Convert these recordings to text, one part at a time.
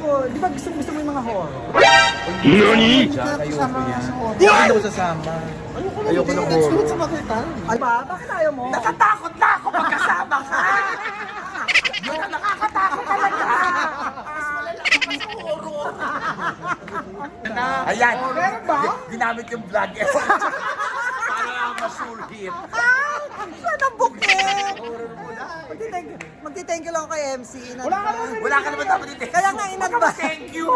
di ba gusto mo yung mga horror? Nani? Ayoko yan. Hindi ako sasama. Ayoko ng Let's do horror. it sa makitan. Ay ba? Bakit ayaw mo? Natatakot na ako pagkasama ka! Yun ang nakakatakot talaga! Mas malala ka pa sa horror! Ayan! Meron ba? Ginamit yung vlog para ma-sure hit. Saan ang booking? Magti-thank you lang ako kay MC. Wala ka naman dapat dito. Kaya nga inadvance. Thank you!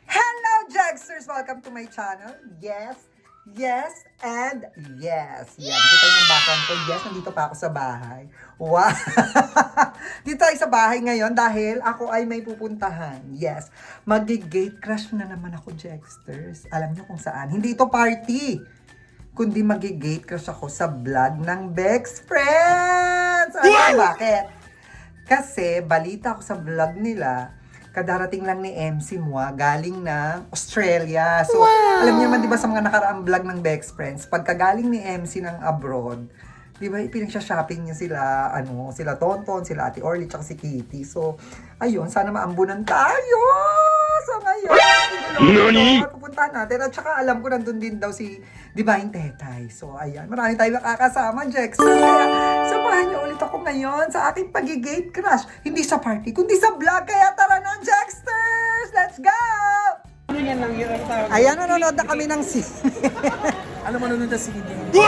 Hello, Jagsters! Welcome to my channel. Yes, yes, and yes. Yan, kita yung background ko. Yes, nandito pa ako sa bahay. Wow! Dito tayo sa bahay ngayon dahil ako ay may pupuntahan. Yes, magi-gate crash na naman ako, Jagsters. Alam niyo kung saan. Hindi ito party, kundi magi-gate crash ako sa vlog ng Bex Friends! Alam mo bakit? Kasi balita ko sa vlog nila, kadarating lang ni MC Mua, galing ng Australia. So, alam niyo man, di ba sa mga nakaraang vlog ng Bex Friends, pagkagaling ni MC ng abroad, di ba, pinag-shopping niya sila, sila Tonton, sila Ate Orly, tsaka si Kitty. So, ayun, sana maambunan tayo! So, ngayon, pupuntahan natin. At saka alam ko, nandun din daw si Divine Tetay. So, ayan, marami tayong nakakasama, Jex. Kaya, samahan niyo ulit ako ngayon sa aking pag-gate crash. Hindi sa party, kundi sa vlog. Kaya tara na, Jexters! Let's go! Ayan, nanonood na kami ng scene. Alam mo, nanonood na si Hindi. Di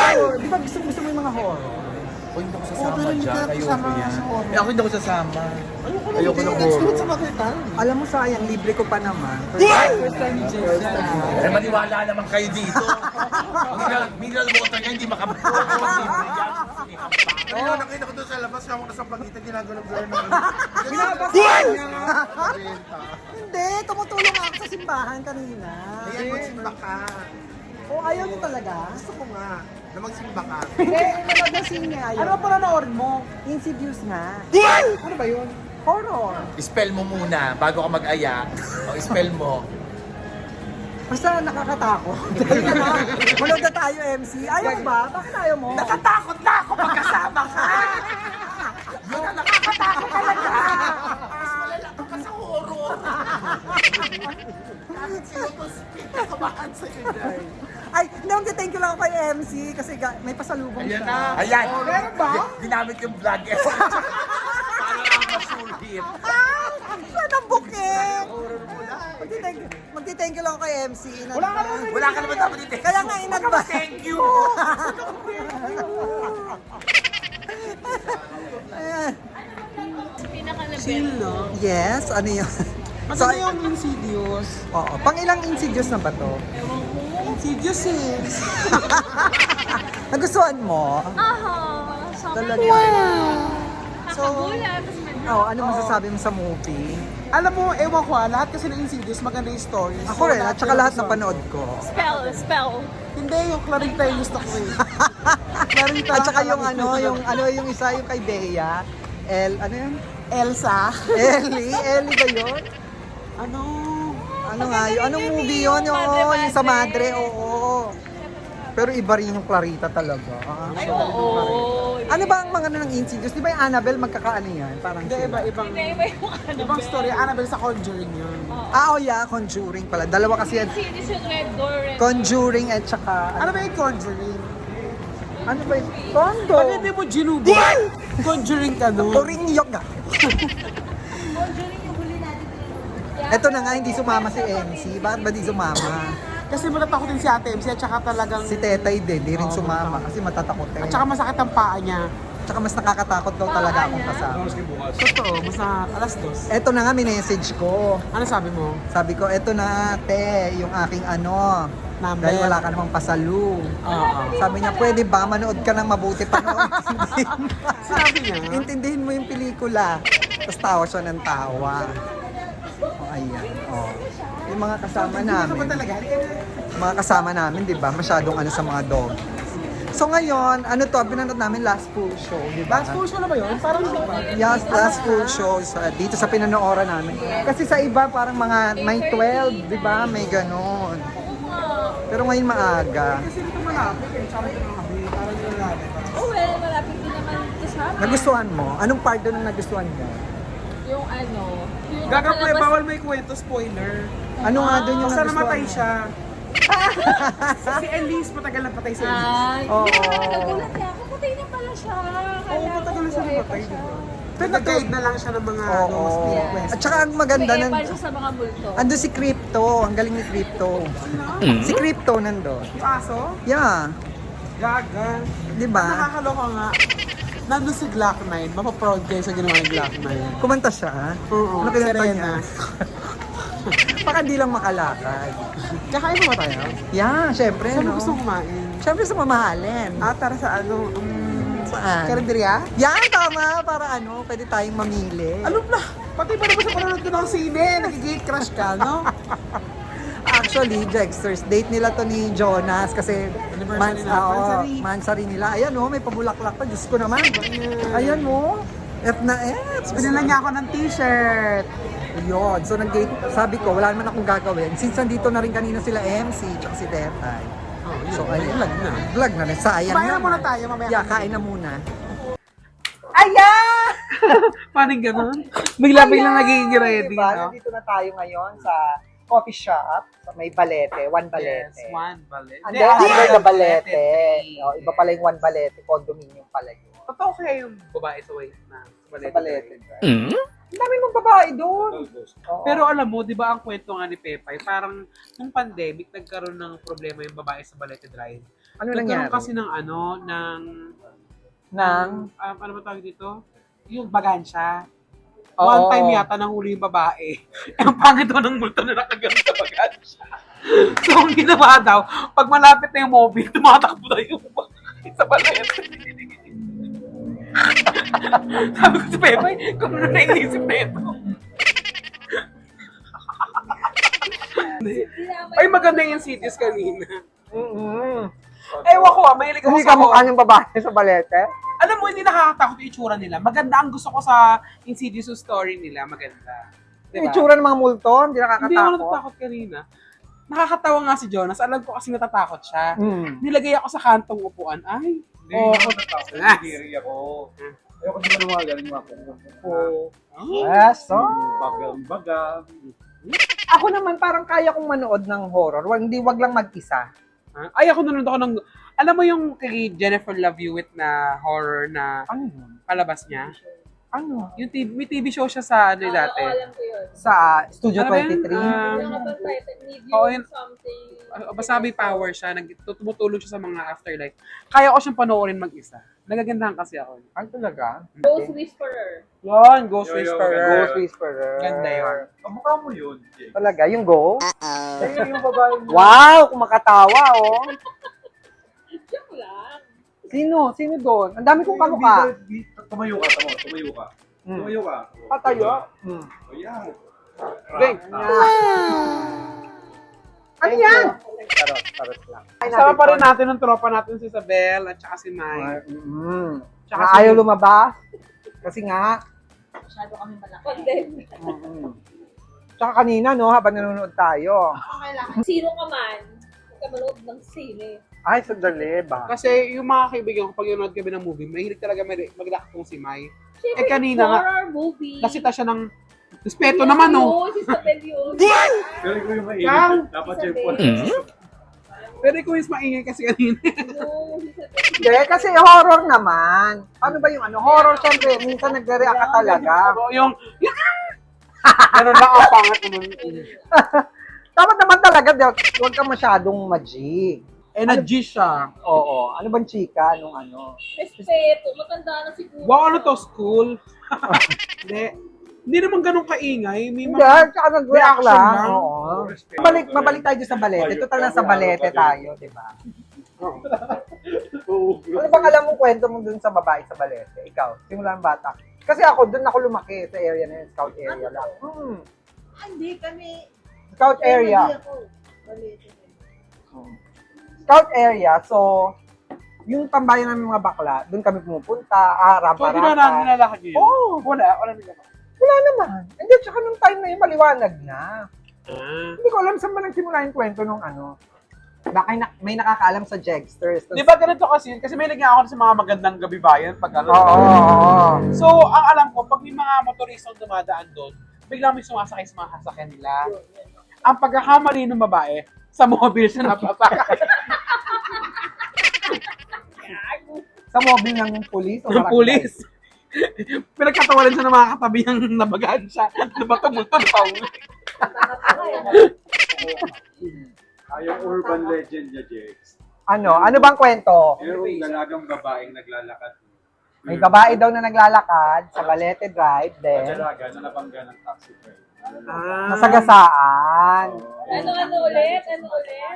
ba gusto mo yung mga horror? O hindi ako sasama pero hindi dyan. ka Ayoko kasama yan. sa horror. Ako hindi ako sasama. Ayoko ng Let's do it horror. sa makitan. Alam mo, sayang, libre ko pa naman. Eh, maniwala naman kayo dito. Mineral water niya, hindi makabuo. Ayun, nakita ko doon sa labas, yung nasa pagitan, ginagalaw-galaw ng Binabasa niya. Hindi, tumutulong ako sa simbahan kanina. Ayan, magsimba ka. O, ayaw niyo talaga? Gusto ko nga na magsimba ka. Hindi, nanonood na scene niya. Ano pa nanood mo? Insidious nga. Ano ba yun? Horror. Spell mo muna bago ka mag-aya. O, spell mo. Basta nakakatakot. Manood na tayo, MC. Ayaw mo ba? Bakit ayaw mo? Natatakot na ako pagkasama ka! Yun ang nakakatakot talaga! Mas malala ka pa sa horror! Kahit sino to pinakabahan sa'yo dyan. Ay, hindi, thank you lang ako kay MC kasi may pasalubong siya. Ayan! Meron ba? Ginamit yung vlog para ma-sure hit. Saan ang booking? Magti-thank you lang ako kay MC. Wala ka naman dapat dito. Kaya nga inadvance. Thank you! Ayan. Pinakalabel. Yes, ano yun? Maganda yung Insidious. Oo, pang ilang Insidious na ba to? Insidious eh. Nagustuhan mo? Aha, Talaga. Kakagulat, tapos may Oo, ano masasabi mo sa movie? Alam mo, ewan ko lahat kasi ng Insidious, maganda yung story. Ako rin, at saka lahat na panood ko. spell. Hindi, yung Clarita yung gusto ko eh. Clarita. At saka yung yung isa, yung kay Bea. Ano yun? Elsa. Ellie ba yun? Ano nga yun? Anong movie yun? Yung sa Madre, oo. Pero iba rin yung Clarita talaga. Ay, oo. Ano ba ang mga ng Insidious? Di ba yung Annabelle magkakaano yan? Parang Hindi, sila. ibang Iba yung ibang story. Annabelle sa Conjuring yun. Oh yeah, Conjuring pala. Dalawa kasi yan. Series yung Red Door. Conjuring at saka... Ano ba yung Conjuring? Ano ba yun? Condo! Pag hindi mo ginubo, Conjuring ka no? Koringyok nga. Eto na nga, hindi sumama si MC. Bakit ba di sumama? Kasi matatakotin si Ate MC at saka talagang... Si Tetay din, di rin sumama kasi matatakot eh. At saka masakit ang paa niya. Tsaka mas nakakatakot daw talaga akong kasama. Totoo, mas na alas 2. Eto na nga, minessage ko. Ano sabi mo? Sabi ko, eto na, te, yung aking Number. dahil wala ka namang pasalu. Oo. Sabi niya, pwede ba manood ka ng mabuti panood? Sabi niya? Intindihin mo yung pelikula. Tapos tawa siya ng tawa. O, ayan. O. Yung mga kasama Ano ba namin. talaga? Mga kasama namin, di ba? Masyadong sa mga dog. So ngayon, pinanood namin last full show, di ba? Last full show na ba yun? Parang di ba? Yes, last full show dito sa pinanooran namin. Kasi sa iba parang mga may 12, di ba? May ganon. Pero ngayon maaga. Kasi dito malapit eh. Tsaka ito lang kami. Parang dito natin. Oh, well, malapit din naman ito sa amin. Nagustuhan mo? Anong part doon ang nagustuhan mo? Yung ano, yung Gagaplay, palabas- bawal may kwento, spoiler. Ano nga doon yung Basta nagustuhan namatay mo? siya. Si Elise, matagal na patay si Elise. Ay, Oo. nagulat niya ako. Patay na pala siya. Oo, matagal na siya Buhay pa namatay, siya. di ba? Pero nag-guide na lang siya ng mga Oo. request. At saka ang maganda May nun, epal siya sa mga multo. ando si Crypto. Ang galing ni Crypto. Si Crypto nando. Yung aso? Yeah. Gaga. Di ba? Nakakaloka nga. Nandun si Glock 9. Mapaproud kayo sa ginawa ni Glock 9. Kumanta siya, ha? Oo, Ano kinanta Serena. niya? Baka di lang makalakad. Kakain mo ba tayo? Yeah, syempre, Saan mo no? gusto kumain? Syempre sa mamahalin. Tara sa ano? Saan? Karinderya? Yan, tama. Para ano, pwede tayong mamili. Alam na! Pati pa naman sa panonood ko ng sine, nagigate crush ka, no? Actually, Jexters, date nila to ni Jonas kasi Anniversary na. mansari nila. Ayan, oh, may pabulaklak pa. Diyos ko naman. Ayan, oh. F na F. Binila niya ako ng t-shirt. Yun. So, nag-date. Sabi ko, wala naman akong gagawin. Since nandito na rin kanina sila MC, tsaka si Tetay. So, ayun. Vlog na. Vlog na rin. Sayang Kumain na naman. muna tayo, mamaya. Yeah, kain na muna. Paano ganun? Bigla-bigla nagiging ready, Diba? no? Nandito na tayo ngayon sa coffee shop. Sa may Balete. One Balete. Yes, one ballet. Hindi, under the Balete. Balete. O, iba pala yung One Balete. Condominium pala yun. Totoo kaya yung babae sa way na Sa Balete. Ang dami mong babae doon. Oo. Pero alam mo, di ba ang kwento nga ni Pepay, parang nung pandemic, nagkaroon ng problema yung babae sa Balete Drive. ano Nagkaroon nangyari? kasi ng ano, Nang? ano ba tawag dito? Yung bagansya. Oo. One time yata nahuli yung babae. Ang pangit daw ng multo na nakagamit sa bagansya. So, ang ginawa daw, pag malapit na yung mobile, tumatakbo na yung babae sa Balete. Sabi ko si Pepay, kung ano naisip na ito. Ay, maganda yung cities kanina. Ewan ko mahilig ako Hindi sa ka mukha ng babae sa Balete? Alam mo, hindi nakakatakot yung itsura nila. Maganda ang gusto ko sa Insidious story nila. Maganda. Yung itsura ng mga multo, hindi Hindi ako nakakatakot. natatakot kanina. Nakakatawa nga si Jonas. Alam ko kasi natatakot siya. Mm. Nilagay ako sa kantong upuan. Ay, Hindi ako. Ayoko di ba naman galing mga Yes, so. Bagam-bagam. Ako naman parang kaya kong manood ng horror. Wag lang mag-isa. Ay, ako nanonood ako ng... Alam mo yung kay Jennifer Love Hewitt na horror na Ano yun? palabas niya? Ano? Yung may TV show siya sa ano dati. Oo, alam ko yun. Sa Studio Ano ba yun? 23? Yung about title, medium Oo, yun. something. Basta may power siya, tumutulong siya sa mga afterlife. Kaya ko siyang panoorin mag-isa. Nagagandahan kasi ako. Ay, talaga? Ghost Whisperer. Yun, Ghost Yo, yo, Whisperer. Ghost Whisperer. Ganda yun. Kamukha mo yun, Jake. Talaga, yung ghost? Ayun yung babae mo. Wow, kumakatawa, oh. Joke lang. Sino? Sino doon? Ang dami kong kamukha. Tumayo ka, tumayo ka. Tumayo ka. Patayo? Hmm. O yan. Game. Ano yan? Tarot lang. Sama pa rin natin ng tropa natin si Isabel at saka si Mai. Tsaka Tsaka si- ayaw lumabas. Kasi nga, Masyado kami malaki. Condemn. tsaka kanina, no, habang nanonood tayo. Sino ka man, huwag ka manood ng sine. Ay, sandali ba? Kasi yung mga kaibigan ko, pag yun kami ng movie, mahilig talaga mag-react si Mai. Siyempre, kanina nga, horror movie. Nasita siya ng respeto naman, no? Si Isabel yun. Pero ikaw yung Yang! mainit. Dapat yung phone. Pero ikaw yung maingay kasi kanina. No, si Isabel. Hindi, kasi horror naman. Paano ba yung ano? Horror, syempre, minsan nagre-react ka talaga. So, yung... Ganun lang ang pangat naman. Dapat naman talaga, huwag ka masyadong magic. Energy siya. Oo. Ano bang chika nung ano? Respeto, matanda na siguro. Wow, ano to, school? Hindi. Hindi naman ganun kaingay. May Hindi, mga... tsaka nag-react reaction lang. lang. Oo. Mabalik tayo dyan sa balete. Total na sa balete tayo, di ba? Ano bang alam mo kwento mo dun sa babae sa balete? Ikaw, simulan bata. Kasi ako, dun ako lumaki sa area na yun, scout area lang. Hindi kami. Scout area. Hindi ako. Balete. Scout area, so, yung tambayan ng mga bakla, dun kami pumupunta, So, rampa-rampa. nilalakad niyo yun? Oo. Wala nila. Wala naman. Hindi, tsaka nung time na yun, maliwanag na. Ah. Hindi ko alam saan ba nagsimula yung kwento nung ano. baka may nakakaalam sa Jegsters. Di ba ganito kasi? Kasi may nagyan ako sa mga magandang gabi bayan pag ano. Oo. So, ang alam ko, pag may mga motoristang dumadaan doon, biglang may sumasakay sa mga sasakyan nila. Ang pagkakamali ng babae, sa mobile siya napasakay. Sa mobile ng pulis o Ng barangay? pulis. Pinagkatawalan siya ng mga katabi niyang nabagaan siya. Nabato-multo na pauli. Yung urban legend niya, Jex. Ano bang kwento? Yung dalagang babaeng naglalakad. May babae daw na naglalakad sa Balete Drive, then Dalaga na nabangga ng taxi driver. nasagasaan. Ano ulit?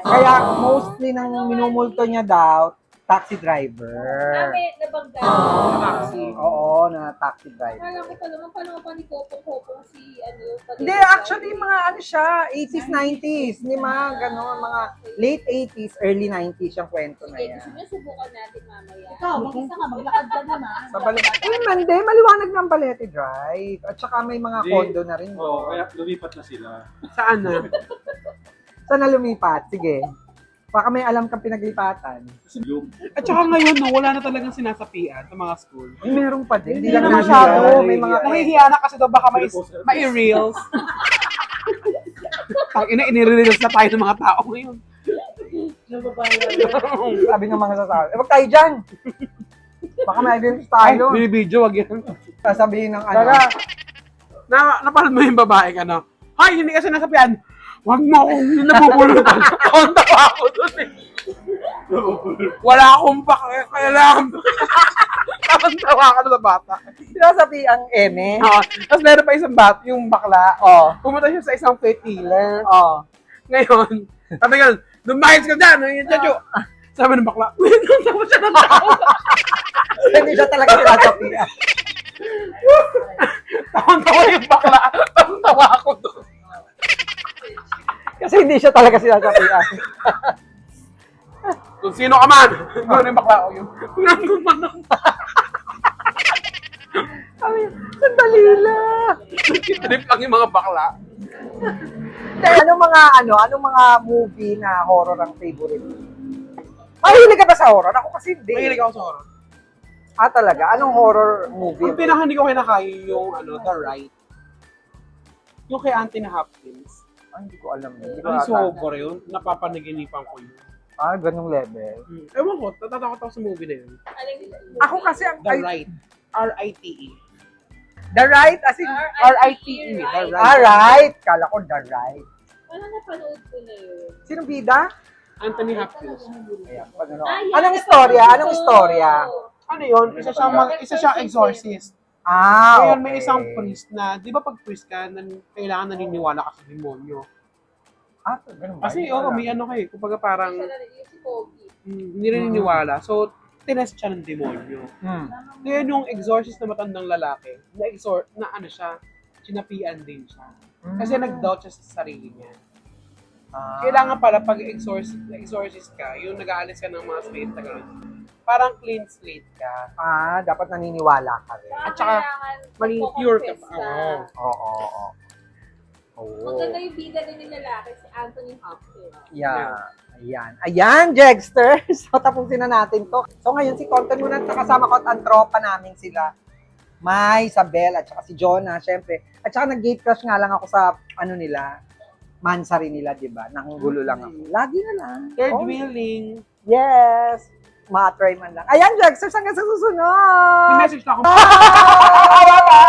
Kaya mostly nang minumulto niya daw, taxi driver. May nabangga. Taxi. Oo, na taxi driver. Kala ko pa naman, paano pa ni Kopong-Kopong si Hindi, actually, mga ano siya, 80s, 90s. Hindi mga gano'n, mga late 80s, early 90s yung kwento na Sige, yan. gusto niyo subukan natin mamaya. Ikaw, mag-isa ka, maglakad ka naman. Sa Balete. Hindi, maliwanag ng Balete Drive. At saka may mga Di- condo na rin. Oo, kaya lumipat na sila. Saan na? Saan na lumipat? Sige. Baka may alam kang pinaglipatan. Yung At saka ngayon, no, wala na talagang sinasapian sa mga school. Ay, meron pa din. Hindi lang na masyado. masyado. May mga Nahihiya na kasi daw baka may reels. Ini-reels na tayo ng mga tao ngayon. sabi ng mga sasabi. Wag tayo dyan! Baka may identity tayo. Binibidyo, wag yan. Sasabihin ng ano. Napanood mo yung babae ka, no? Hay, hindi kasi nasapian. Wag mo akong nabubulutan. Tawa ako doon eh. Wala akong pakialam. Tawa ka doon sa bata. Sinasabi ang eme. Tapos meron pa isang yung bakla. Pumunta siya sa isang pet dealer. Ngayon, sabi nga, lumayas ka dyan. Yung chacho. Sabi ng bakla, wait, natawa siya ng tao. Hindi siya talaga sinasabihan. Tawa yung bakla. Tawa ako doon. Kasi hindi siya talaga sinasabihan. Kung sino ka man, gano'n yung bakla ko yun. Gano'n man ako. Sandali lang. Trip lang yung mga bakla. Anong mga movie na horror ang favorite mo? Mahilig ka ba sa horror? Ako kasi hindi. Mahilig ako sa horror. Talaga? Anong horror movie? Ang pinaka hindi ko kinakaya yung The Right. Yung kay Anthony Hopkins. Hindi ko alam. Hindi ko Ang ata. sobra yun. Napapanaginipan ko yun. Ganong level. Ewan ko, natatakot ako sa movie na yun. Ako kasi ang... The Right. R-I-T-E. The Right? As in... R-I-T-E. The Right. Right. Kala ko The Right. Parang napanood ko na yun. Sinong bida? Anthony Hopkins. Ayan, Yan, Anong napanood istorya? ko. Anong istorya? Ano yun? Isa siyang exorcist. Okay. Ngayon may isang priest na, di ba pag priest ka, kailangan naniniwala ka sa demonyo. Ganun ba? Kasi may ano kayo, kumbaga parang Isa na rin yung si Pogi. hindi rin naniniwala. So, tinest siya ng demonyo. Ngayon yung exorcist na matandang lalaki, na ano siya, sinapian din siya. Kasi nag-doubt siya sa sarili niya. Kailangan pala pag exorcist ka, yung nag-aalis ka ng mga spirit na gano'n, parang clean slate ka. Dapat naniniwala ka rin. At saka, maging pure ka pa. Oo. Maganda yung bida din yung lalaki, si Anthony Hopkins. Ayan, Jegsters. So, tapusin na natin to. So, ngayon si Content muna, kasama ko at ang tropa namin sila. May, Isabel, at saka si Jonah, syempre. At saka nag-gate crush nga lang ako sa, Mansari nila, di ba? Nanggulo lang ako. Lagi na lang. Third Oh, wheeling. yes. Ma-try man lang. Ayan, Jegsters, hanggang sa susunod. May message na ako. Bye-bye!